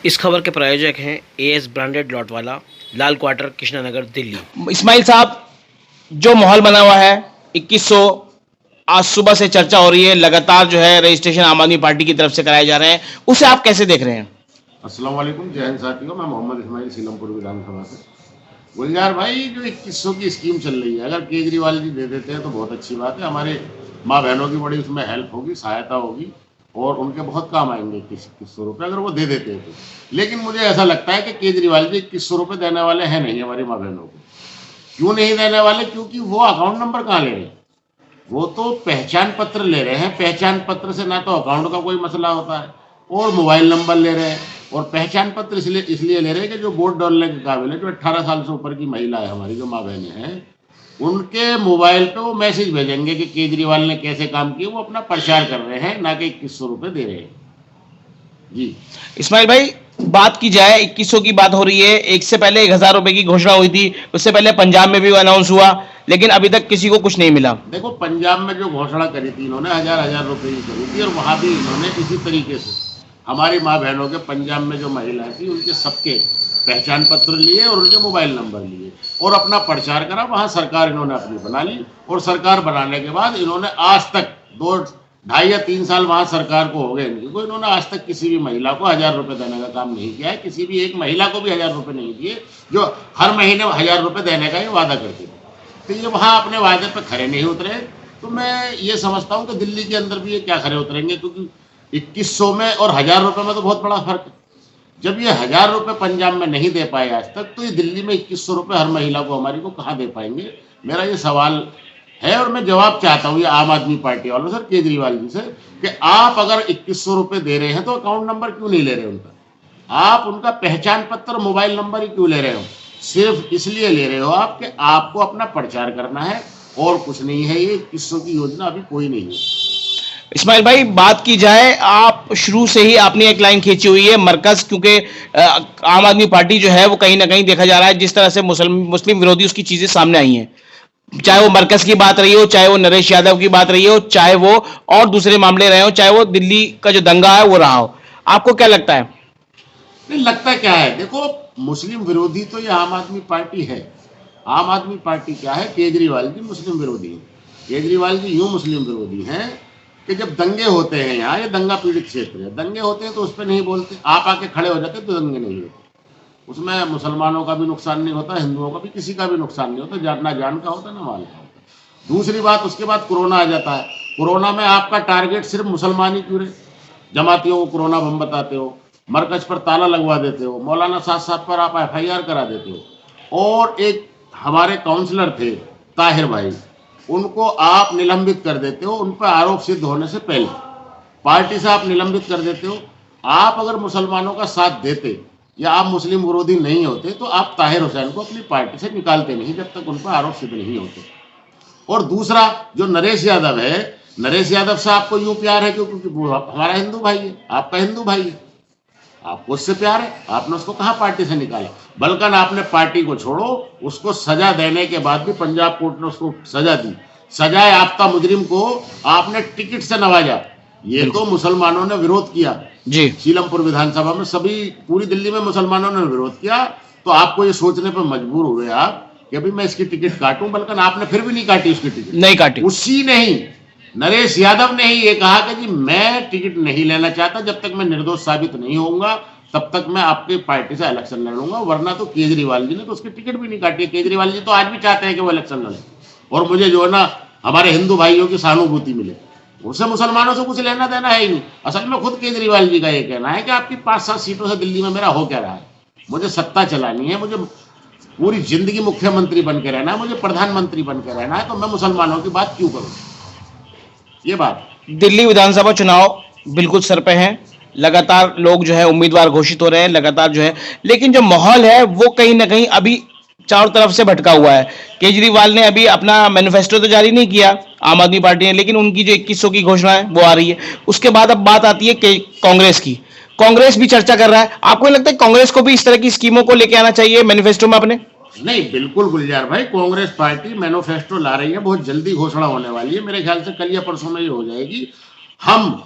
इस खबर के प्रायोजक हैं एएस ब्रांडेड लॉटवाला, लाल क्वार्टर, कृष्णानगर, दिल्ली। इस्माइल साहब, जो माहौल बना हुआ है 2100, आज सुबह से चर्चा हो रही है, लगातार जो है रजिस्ट्रेशन आम आदमी पार्टी की तरफ से कराए जा रहे हैं, उसे आप कैसे देख रहे हैं? अस्सलाम वालेकुम, जय हिंद साथियों। मैं मोहम्मद इस्माइल, सीलमपुर विधानसभा से। गुलजार भाई, जो 2100 की स्कीम चल रही है, अगर केजरीवाल जी दे देते हैं तो बहुत अच्छी बात है। हमारे माँ बहनों की बड़ी उसमें हेल्प होगी, सहायता होगी और उनके बहुत काम आएंगे 2100 रुपये अगर वो दे देते हैं तो। लेकिन मुझे ऐसा लगता है कि केजरीवाल जी 2100 रुपये देने वाले हैं नहीं हमारी माँ बहनों को। क्यों नहीं देने वाले? क्योंकि वो अकाउंट नंबर कहाँ ले रहे हैं, वो तो पहचान पत्र ले रहे हैं। पहचान पत्र से ना तो अकाउंट का कोई मसला होता है और मोबाइल नंबर ले रहे हैं। और पहचान पत्र इसलिए ले रहे हैं कि जो वोट डालने के काबिल है, जो 18 साल से ऊपर की महिला है हमारी, जो माँ बहनें हैं, उनके मोबाइल पे वो मैसेज भेजेंगे कि केजरीवाल ने कैसे काम किए। वो अपना प्रचार कर रहे हैं, ना कि 2100 रुपये दे रहे हैं जी। इस्माइल भाई, बात की जाए 2100 की बात हो रही है, एक से पहले 1000 रुपए की घोषणा हुई थी, उससे पहले पंजाब में भी अनाउंस हुआ, लेकिन अभी तक किसी को कुछ नहीं मिला। देखो, पंजाब में जो घोषणा करी थी इन्होंने, हजार रुपए की करी थी और वहाँ भी इन्होंने इसी तरीके से हमारी माँ बहनों के, पंजाब में जो महिलाएं थी उनके सबके पहचान पत्र लिए और उनके मोबाइल नंबर लिए और अपना प्रचार करा। वहाँ सरकार इन्होंने अपनी बना ली और सरकार बनाने के बाद इन्होंने आज तक 2, 2.5 या 3 साल वहाँ सरकार को हो गए इनको, इन्होंने आज तक किसी भी महिला को 1000 रुपये देने का काम नहीं किया है। किसी भी एक महिला को भी 1000 रुपये नहीं दिए, जो हर महीने 1000 रुपये देने का ये वादा करती थी। तो ये वहाँ अपने वादे पर खरे नहीं उतरे। तो मैं ये समझता हूँ कि दिल्ली के अंदर भी ये क्या खरे उतरेंगे, क्योंकि 2100 में और 1000 रुपये में तो बहुत बड़ा फर्क है। जब ये 1000 रुपये पंजाब में नहीं दे पाए आज तक, तो ये दिल्ली में 2100 रुपये हर महिला को, हमारी को, कहाँ दे पाएंगे? मेरा ये सवाल है और मैं जवाब चाहता हूँ ये आम आदमी पार्टी वालों से, केजरीवाल जी से, कि आप अगर 2100 रुपये दे रहे हैं तो अकाउंट नंबर क्यों नहीं ले रहे उनका? आप उनका पहचान पत्र, मोबाइल नंबर ही क्यों ले रहे हो? सिर्फ इसलिए ले रहे हो आप कि आपको अपना प्रचार करना है और कुछ नहीं है। ये 2100 की योजना अभी कोई नहीं है। इस्माइल भाई, बात की जाए, आप शुरू से ही आपने एक लाइन खींची हुई है मरकज, क्योंकि आम आदमी पार्टी जो है वो कहीं ना कहीं देखा जा रहा है जिस तरह से मुस्लिम विरोधी उसकी चीजें सामने आई हैं, चाहे वो मरकज की बात रही हो, चाहे वो नरेश यादव की बात रही हो, चाहे वो और दूसरे मामले रहे हो, चाहे वो दिल्ली का जो दंगा है वो रहा हो, आपको क्या लगता है? नहीं लगता क्या है, देखो, मुस्लिम विरोधी तो ये आम आदमी पार्टी है। आम आदमी पार्टी क्या है? केजरीवाल जी मुस्लिम विरोधी है। केजरीवाल जी यूं मुस्लिम विरोधी हैं कि जब दंगे होते हैं, यहाँ ये दंगा पीड़ित क्षेत्र है, दंगे होते हैं तो उस पर नहीं बोलते, आप आके खड़े हो जाते तो दंगे नहीं होते। उसमें मुसलमानों का भी नुकसान नहीं होता, हिंदुओं का भी, किसी का भी नुकसान नहीं होता, ना जान का होता ना माल का होता। दूसरी बात, उसके बाद कोरोना आ जाता है। कोरोना में आपका टारगेट सिर्फ मुसलमान ही क्यों रहे? जमातियों को कोरोना बम बताते हो, मरकज पर ताला लगवा देते हो, मौलाना साहब पर आप FIR करा देते हो। और एक हमारे काउंसलर थे ताहिर भाई, उनको आप निलंबित कर देते हो, उन पर आरोप सिद्ध होने से पहले पार्टी से आप निलंबित कर देते हो। आप अगर मुसलमानों का साथ देते या आप मुस्लिम विरोधी नहीं होते तो आप ताहिर हुसैन को अपनी पार्टी से निकालते नहीं जब तक उन पर आरोप सिद्ध नहीं होते। और दूसरा, जो नरेश यादव है, नरेश यादव से आपको यूं प्यार है क्योंकि वो हमारा हिंदू भाई है, आपका हिंदू भाई है, आपको उससे प्यार है, आपने उसको कहाँ पार्टी से निकाला? बल्कि आपने पार्टी को छोड़ो, उसको सजा देने के बाद भी पंजाब कोर्ट ने उसको सजा दी, सजा याफ्ता मुजरिम को आपने टिकट से नवाजा। ये तो मुसलमानों ने विरोध किया जी, सीलमपुर विधानसभा में, सभी पूरी दिल्ली में मुसलमानों ने विरोध किया। तो आपको ये सोचने पर मजबूर हुए आप कि अभी मैं इसकी टिकट काटूं, बल्कि आपने फिर भी नहीं काटी उसकी टिकट, नहीं काटी। उसी ने ही, नरेश यादव ने ही ये कहा कि जी मैं टिकट नहीं लेना चाहता, जब तक मैं निर्दोष साबित नहीं होऊंगा तब तक मैं आपकी पार्टी से इलेक्शन लड़ूंगा। वरना तो केजरीवाल जी ने तो उसकी टिकट भी नहीं काटी। केजरीवाल जी तो आज भी चाहते हैं कि वो इलेक्शन लड़े और मुझे जो है ना हमारे हिंदू भाइयों की सहानुभूति मिले। उससे मुसलमानों से कुछ लेना देना है ही नहीं। असल में खुद केजरीवाल जी का ये कहना है कि आपकी 5-7 सीटों से दिल्ली में मेरा हो क्या रहा है, मुझे सत्ता चलानी है, मुझे पूरी जिंदगी मुख्यमंत्री बन के रहना है, मुझे प्रधानमंत्री बन के रहना है, तो मैं मुसलमानों की बात क्यों करूं? ये बात। दिल्ली विधानसभा चुनाव बिल्कुल सर पे हैं, लगातार लोग जो है उम्मीदवार घोषित हो रहे हैं, लगातार जो है, लेकिन जो माहौल है वो कहीं ना कहीं अभी चारों तरफ से भटका हुआ है। केजरीवाल ने अभी अपना मैनिफेस्टो तो जारी नहीं किया आम आदमी पार्टी ने, लेकिन उनकी जो 2100 की घोषणा है वो आ रही है। उसके बाद अब बात आती है कांग्रेस की, कांग्रेस भी चर्चा कर रहा है। आपको नहीं लगता है कांग्रेस को भी इस तरह की स्कीमों को लेके आना चाहिए मैनिफेस्टो में अपने? नहीं, बिल्कुल गुलजार भाई, कांग्रेस पार्टी मैनिफेस्टो ला रही है, बहुत जल्दी घोषणा होने वाली है, मेरे ख्याल से कल या परसों में ही हो जाएगी। हम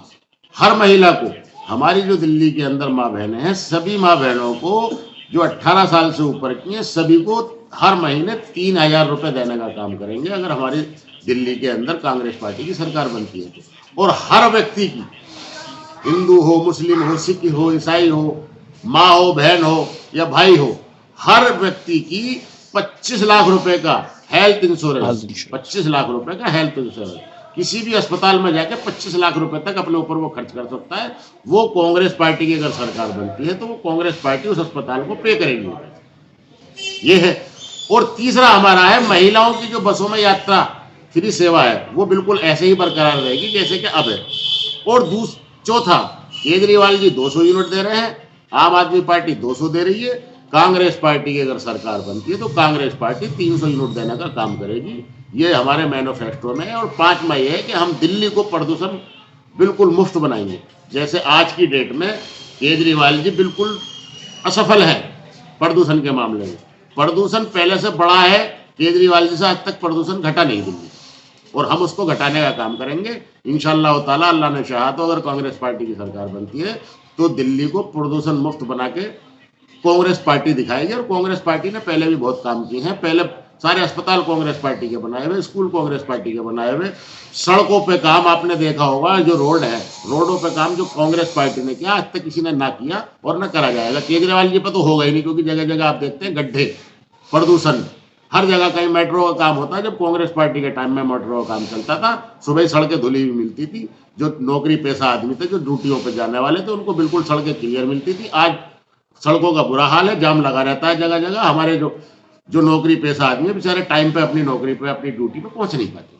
हर महिला को हमारी जो दिल्ली के अंदर माँ बहनें हैं, सभी माँ बहनों को जो 18 साल से ऊपर की हैं, सभी को हर महीने 3,000 रुपए देने का काम करेंगे अगर हमारी दिल्ली के अंदर कांग्रेस पार्टी की सरकार बनती है तो। और हर व्यक्ति की, हिंदू हो, मुस्लिम हो, सिख हो, ईसाई हो, माँ हो, बहन हो या भाई हो, हर व्यक्ति की 25 लाख रुपए का हेल्थ इंश्योरेंस, 25 लाख रुपए का हेल्थ इंश्योरेंस, किसी भी अस्पताल में जाकर 25 लाख रुपए तक अपने ऊपर वो खर्च कर सकता है। वो कांग्रेस पार्टी की अगर सरकार बनती है तो वो कांग्रेस पार्टी उस अस्पताल को पे करेगी। ये है। और तीसरा हमारा है, महिलाओं की जो बसों में यात्रा फ्री सेवा है वो बिल्कुल ऐसे ही बरकरार रहेगी जैसे कि अब है। और चौथा, केजरीवाल जी 200 यूनिट दे रहे हैं, आम आदमी पार्टी 200 दे रही है। कांग्रेस पार्टी की अगर सरकार बनती है तो कांग्रेस पार्टी 300 यूनिट देने का काम करेगी। ये हमारे मैनिफेस्टो में है। और 5वां ये है कि हम दिल्ली को प्रदूषण बिल्कुल मुफ्त बनाएंगे। जैसे आज की डेट में केजरीवाल जी बिल्कुल असफल है प्रदूषण के मामले में। प्रदूषण पहले से बढ़ा है, केजरीवाल जी से आज तक प्रदूषण घटा नहीं दिल्ली, और हम उसको घटाने का काम करेंगे इंशाअल्लाह ताला। अल्लाह ने चाहा तो अगर कांग्रेस पार्टी की सरकार बनती है तो दिल्ली को प्रदूषण मुक्त बना के कांग्रेस पार्टी दिखाएगी। और कांग्रेस पार्टी ने पहले भी बहुत काम किए हैं। पहले सारे अस्पताल कांग्रेस पार्टी के बनाए हुए, स्कूल कांग्रेस पार्टी के बनाए हुए, सड़कों पे काम आपने देखा होगा, जो रोड है, रोडों पे काम जो कांग्रेस पार्टी ने किया, आज तक किसी ने ना किया और ना करा जाएगा। केजरीवाल जी पे तो होगा ही नहीं, क्योंकि जगह जगह आप देखते हैं गड्ढे, प्रदूषण, हर जगह कहीं मेट्रो का काम होता है। जब कांग्रेस पार्टी के टाइम में मेट्रो का काम चलता था, सुबह सड़कें धुली हुई मिलती थी। जो नौकरी पेशा आदमी थे, जो ड्यूटियों पे जाने वाले थे, उनको बिल्कुल सड़कें क्लियर मिलती थी। आज सड़कों का बुरा हाल है, जाम लगा रहता है जगह जगह। हमारे जो नौकरी पेशा आदमी है, बेचारे टाइम पे अपनी नौकरी पे, अपनी ड्यूटी पे पहुंच नहीं पाते।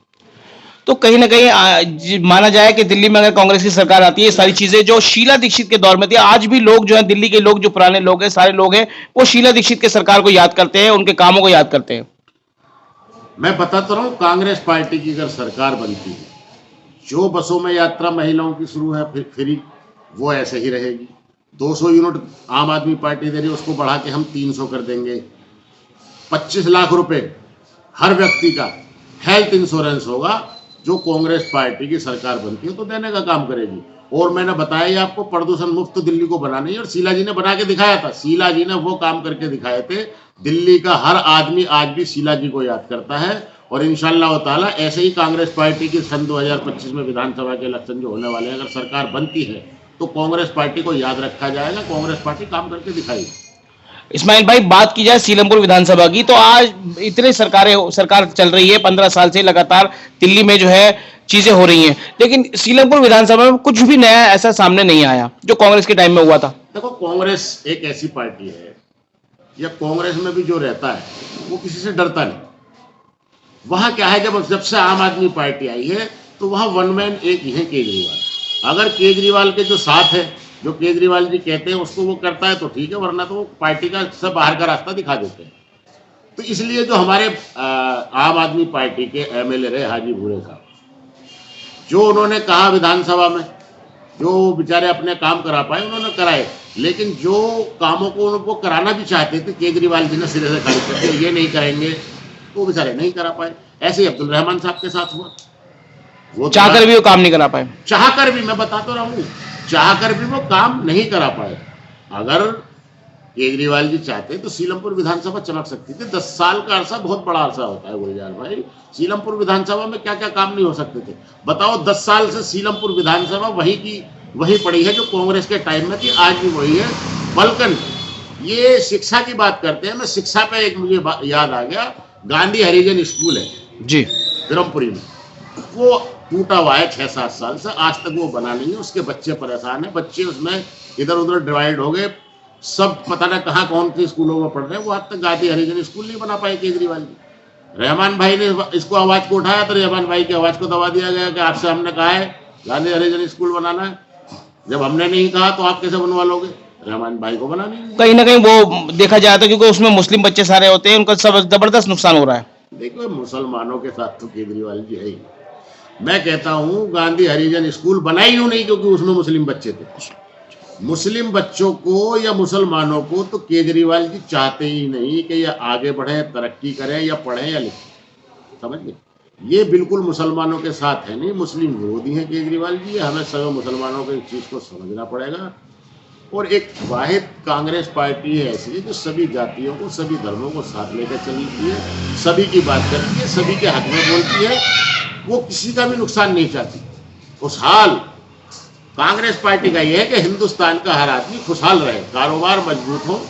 तो कहीं ना कहीं माना जाए कि दिल्ली में अगर कांग्रेस की सरकार आती है, ये सारी चीजें जो शीला दीक्षित के दौर में थी, आज भी लोग जो है, दिल्ली के लोग, जो पुराने लोग हैं, सारे लोग हैं, वो शीला दीक्षित के सरकार को याद करते हैं, उनके कामों को याद करते हैं। मैं बताता रहा हूँ, कांग्रेस पार्टी की अगर सरकार बनती है, जो बसों में यात्रा महिलाओं की शुरू है फ्री, वो ऐसे ही रहेगी। 200 यूनिट आम आदमी पार्टी दे रही है, उसको बढ़ा के हम 300 कर देंगे। 25 लाख रुपए हर व्यक्ति का हेल्थ इंश्योरेंस होगा, जो कांग्रेस पार्टी की सरकार बनती है तो देने का काम करेगी। और मैंने बताया ही आपको, प्रदूषण मुक्त दिल्ली को बनानी है, और शीला जी ने बना के दिखाया था। शीला जी ने वो काम करके दिखाए थे। दिल्ली का हर आदमी आज भी शीला जी को याद करता है। और इंशाअल्लाह ताला ऐसे ही कांग्रेस पार्टी की सन 2025 में विधानसभा के इलेक्शन जो होने वाले हैं, अगर सरकार बनती है तो कांग्रेस पार्टी को याद रखा जाएगा। कांग्रेस पार्टी काम करके दिखाएगी। इस्माइल भाई, बात की जाए सीलमपुर विधानसभा की, तो आज इतने सरकार चल रही है, 15 साल से लगातार दिल्ली में जो है चीजें हो रही हैं, लेकिन सीलमपुर विधानसभा में कुछ भी नया ऐसा सामने नहीं आया जो कांग्रेस के टाइम में हुआ था। देखो, कांग्रेस एक ऐसी पार्टी है, या कांग्रेस में भी जो रहता है वो किसी से डरता नहीं। वहां क्या है, जब से आम आदमी पार्टी आई है तो वहां वन मैन एक ही है, केजरीवाल। अगर केजरीवाल के जो साथ है, जो केजरीवाल जी कहते हैं उसको वो करता है तो ठीक है, वरना तो वो पार्टी का सब बाहर का रास्ता दिखा देते हैं। तो इसलिए जो हमारे आम आदमी पार्टी के एमएलए रहे हाजी भूरे साहब, जो उन्होंने कहा विधानसभा में, जो बेचारे अपने काम करा पाए उन्होंने कराए, लेकिन जो कामों को उनको कराना भी चाहते थे, केजरीवाल जी ने सिरे से खारिज कर दिया, ये नहीं करेंगे, तो वो बेचारे नहीं करा पाए। ऐसे ही अब्दुल रहमान साहब के साथ हुआ, वो चाहकर भी वो काम नहीं करा पाए। चाहकर भी, मैं बताता रहूं, चाहकर भी वो काम नहीं करा पाए। अगर केजरीवाल जी चाहते तो सीलमपुर विधानसभा चमक सकती थी। 10 साल का अरसा बहुत बड़ा अरसा होता है गुलजार भाई। सीलमपुर विधानसभा में क्या क्या काम नहीं हो सकते थे, बताओ। 10 साल से सीलमपुर विधानसभा वही पड़ी है जो कांग्रेस के टाइम में थी, आज भी वही है। बल्कि ये शिक्षा की बात करते हैं, मैं शिक्षा पे एक मुझे याद आ गया, गांधी हरिजन स्कूल है जी ब्रह्मपुरी में, वो टूटा हुआ है 6-7 साल से, आज तक वो बना नहीं है। उसके बच्चे परेशान है, बच्चे उसमें इधर उधर डिवाइड हो गए, सब पता ना कहाँ कौन से स्कूलों में पढ़ रहे हैं। वो आज तक गांधी हरिजन स्कूल नहीं बना पाए केजरीवाल जी। रहमान भाई ने इसको आवाज को उठाया तो रहमान भाई की आवाज को दबा दिया गया कि आपसे हमने कहा है गांधी हरिजन स्कूल बनाना है, जब हमने नहीं कहा तो आप कैसे बनवा लोगे। रहमान भाई को बनानी है। कहीं ना कहीं वो देखा जाए तो, क्योंकि उसमें मुस्लिम बच्चे सारे होते हैं, उनका सब जबरदस्त नुकसान हो रहा है। देखो, मुसलमानों के साथ तो केजरीवाल जी है ही। मैं कहता हूँ गांधी हरिजन स्कूल बनाई क्यों नहीं, क्योंकि उसमें मुस्लिम बच्चे थे। मुस्लिम बच्चों को या मुसलमानों को तो केजरीवाल जी चाहते ही नहीं कि ये आगे बढ़े, तरक्की करें, या पढ़ें या लिखें, समझ गए। ये बिल्कुल मुसलमानों के साथ है नहीं, मुस्लिम विरोधी हैं केजरीवाल जी। हमें सभी मुसलमानों को इस चीज़ को समझना पड़ेगा। और एक वाहिद कांग्रेस पार्टी है ऐसी जो सभी जातियों को, सभी धर्मों को साथ लेकर चलती है, सभी की बात करती है, सभी के हक में बोलती है, वो किसी का भी नुकसान नहीं चाहती। खुशहाल कांग्रेस पार्टी का ये है कि हिंदुस्तान का हर आदमी खुशहाल रहे, कारोबार मजबूत हो।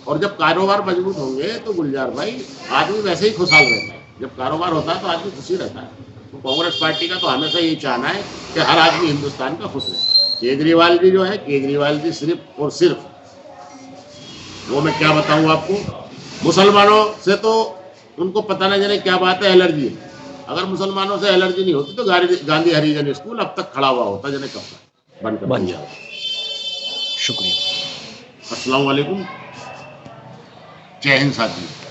और जब कारोबार मजबूत होंगे तो गुलजार भाई आदमी वैसे ही खुशहाल रहता है। जब कारोबार होता है तो आदमी खुशी रहता है। तो कांग्रेस पार्टी का तो हमेशा यही चाहना है कि हर आदमी हिंदुस्तान का खुश रहे। केजरीवाल जी जो है, केजरीवाल जी सिर्फ और सिर्फ, वो मैं क्या बताऊं आपको, मुसलमानों से तो उनको पता न जाने क्या बात है, एलर्जी है। अगर मुसलमानों से एलर्जी नहीं होती तो गांधी हरिजन स्कूल अब तक खड़ा हुआ होता, जाने कब तक बनकर बन बन जाओ। जाता। शुक्रिया। अस्सलाम वालेकुम, जय हिंद साथियों।